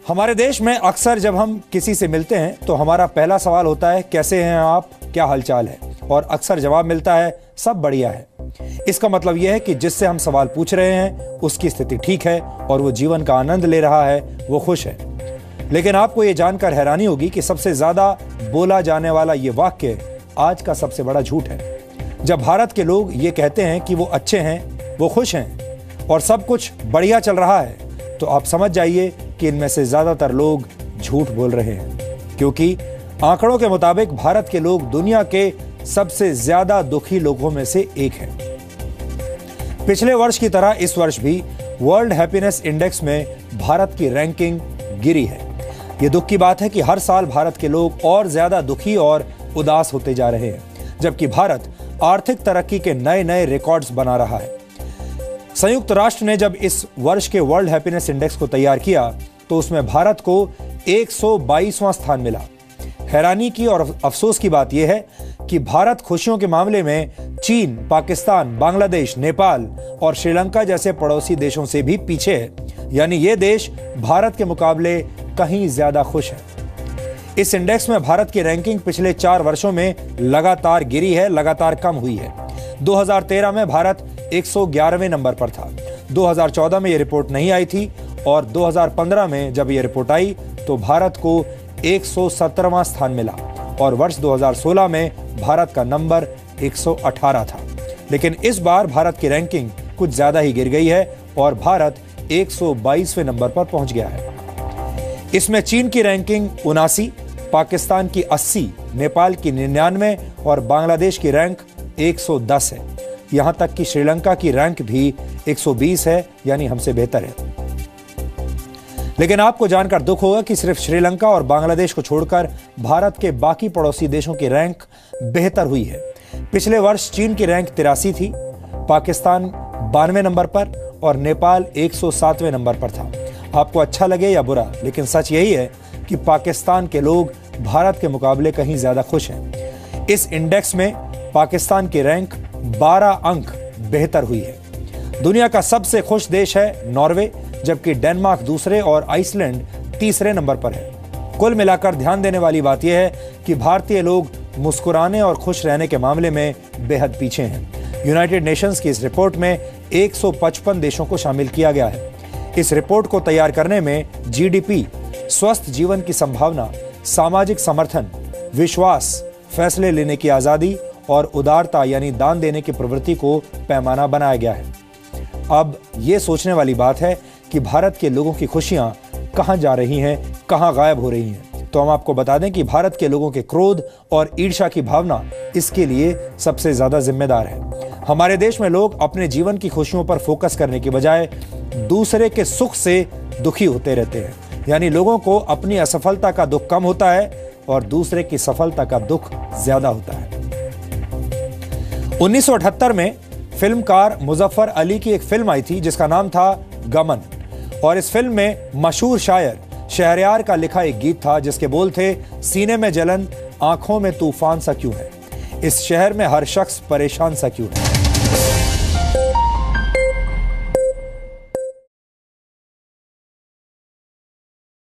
हमारे देश में अक्सर जब हम किसी से मिलते हैं तो हमारा पहला सवाल होता है, कैसे हैं आप, क्या हालचाल है। और अक्सर जवाब मिलता है, सब बढ़िया है। इसका मतलब यह है कि जिससे हम सवाल पूछ रहे हैं उसकी स्थिति ठीक है और वो जीवन का आनंद ले रहा है, वो खुश है। लेकिन आपको ये जानकर हैरानी होगी कि सबसे ज्यादा बोला जाने वाला ये वाक्य आज का सबसे बड़ा झूठ है। जब भारत के लोग ये कहते हैं कि वो अच्छे हैं, वो खुश हैं और सब कुछ बढ़िया चल रहा है, तो आप समझ जाइए कि इनमें से ज्यादातर लोग झूठ बोल रहे हैं, क्योंकि आंकड़ों के मुताबिक भारत के लोग दुनिया के सबसे ज्यादा दुखी लोगों में से एक हैं। पिछले वर्ष की तरह इस वर्ष भी वर्ल्ड हैप्पीनेस इंडेक्स में भारत की रैंकिंग गिरी है। यह दुख की बात है कि हर साल भारत के लोग और ज्यादा दुखी और उदास होते जा रहे हैं, जबकि भारत आर्थिक तरक्की के नए नए रिकॉर्ड्स बना रहा है। संयुक्त राष्ट्र ने जब इस वर्ष के वर्ल्ड हैप्पीनेस इंडेक्स को तैयार किया तो उसमें भारत को 122वां स्थान मिला। हैरानी की और अफसोस की बात यह है कि भारत खुशियों के मामले में चीन, पाकिस्तान, बांग्लादेश, नेपाल और श्रीलंका जैसे पड़ोसी देशों से भी पीछे है। यानी ये देश भारत के मुकाबले कहीं ज्यादा खुश है। इस इंडेक्स में भारत की रैंकिंग पिछले 4 वर्षों में लगातार गिरी है, लगातार कम हुई है। 2013 में भारत 111वें नंबर पर था। 2014 में यह रिपोर्ट नहीं आई थी और 2015 में जब यह रिपोर्ट आई तो भारत को 117वां स्थान मिला और वर्ष 2016 में भारत का नंबर 118 था। लेकिन इस बार भारत की रैंकिंग कुछ ज्यादा ही गिर गई है और भारत 122वें नंबर पर पहुंच गया है। इसमें चीन की रैंकिंग 79, पाकिस्तान की 80, नेपाल की 99 और बांग्लादेश की रैंक 110 है। यहां तक कि श्रीलंका की रैंक भी 120 है, यानी हमसे बेहतर है। लेकिन आपको जानकर दुख होगा कि सिर्फ श्रीलंका और बांग्लादेश को छोड़कर भारत के बाकी पड़ोसी देशों की रैंक बेहतर हुई है। पिछले वर्ष चीन की रैंक 83 थी, पाकिस्तान 92वें नंबर पर और नेपाल 107वें नंबर पर था। आपको अच्छा लगे या बुरा, लेकिन सच यही है कि पाकिस्तान के लोग भारत के मुकाबले कहीं ज्यादा खुश हैं। इस इंडेक्स में पाकिस्तान की रैंक 12 अंक बेहतर हुई है। दुनिया का सबसे खुश देश है नॉर्वे, जबकि डेनमार्क दूसरे और आइसलैंड तीसरे नंबर पर है। कुल मिलाकर ध्यान देने वाली बात यह है कि भारतीय लोग मुस्कुराने और खुश रहने के मामले में बेहद पीछे हैं। यूनाइटेड नेशंस की इस रिपोर्ट में 155 देशों को शामिल किया गया है। इस रिपोर्ट को तैयार करने में जीडीपी, स्वस्थ जीवन की संभावना, सामाजिक समर्थन, विश्वास, फैसले लेने की आजादी और उदारता यानी दान देने की प्रवृत्ति को पैमाना बनाया गया है। अब ये सोचने वाली बात है कि भारत के लोगों की खुशियां कहां जा रही हैं, कहां गायब हो रही हैं। तो हम आपको बता दें कि भारत के लोगों के क्रोध और ईर्ष्या की भावना इसके लिए सबसे ज्यादा जिम्मेदार है। हमारे देश में लोग अपने जीवन की खुशियों पर फोकस करने की बजाय दूसरे के सुख से दुखी होते रहते हैं। यानी लोगों को अपनी असफलता का दुख कम होता है और दूसरे की सफलता का दुख ज्यादा होता है। 1978 में फिल्मकार मुजफ्फर अली की एक फिल्म आई थी जिसका नाम था गमन, और इस फिल्म में मशहूर शायर शहरयार का लिखा एक गीत था जिसके बोल थे, सीने में जलन, आंखों में तूफान सा क्यों है, इस शहर में हर शख्स परेशान सा क्यों है।